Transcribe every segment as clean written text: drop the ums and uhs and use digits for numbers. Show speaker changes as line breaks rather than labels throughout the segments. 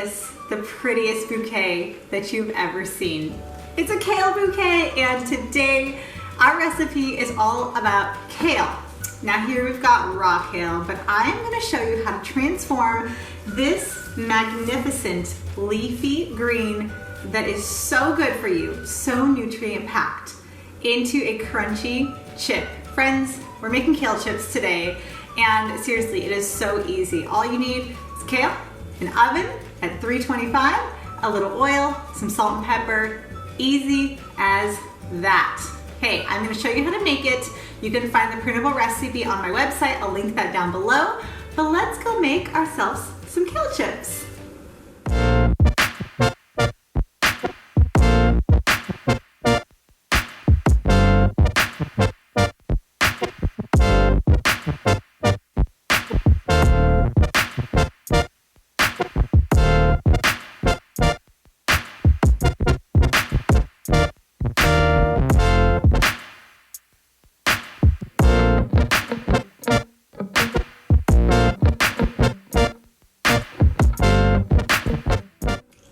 this the prettiest bouquet that you've ever seen. It's a kale bouquet, and today our recipe is all about kale. Now here we've got raw kale, but I'm going to show you how to transform this magnificent leafy green that is so good for you, so nutrient packed, into a crunchy chip. Friends, we're making kale chips today, and seriously, it is so easy. All you need is kale, an oven at 325, a little oil, some salt and pepper, easy as that. Hey, I'm going to show you how to make it. You can find the printable recipe on my website. I'll link that down below. But let's go make ourselves some kale chips.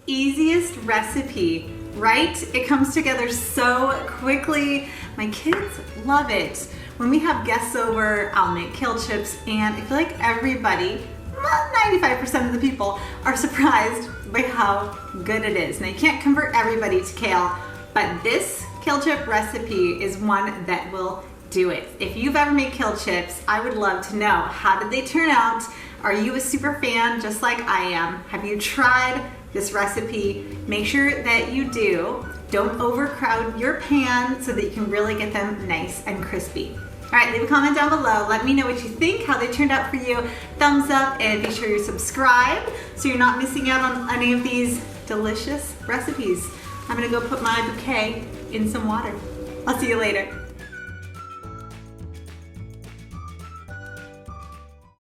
Easiest recipe, right? It comes together so quickly. My kids love it. When we have guests over, I'll make kale chips, and I feel like everybody, well, 95% of the people, are surprised by how good it is. Now, you can't convert everybody to kale, but this kale chip recipe is one that will do it. If you've ever made kale chips, I would love to know, how did they turn out? Are you a super fan just like I am? Have you tried this recipe? Make sure that you do. Don't overcrowd your pan so that you can really get them nice and crispy. All right, leave a comment down below. Let me know what you think, how they turned out for you. Thumbs up, and be sure you subscribe so you're not missing out on any of these delicious recipes. I'm gonna go put my bouquet in some water. I'll see you later.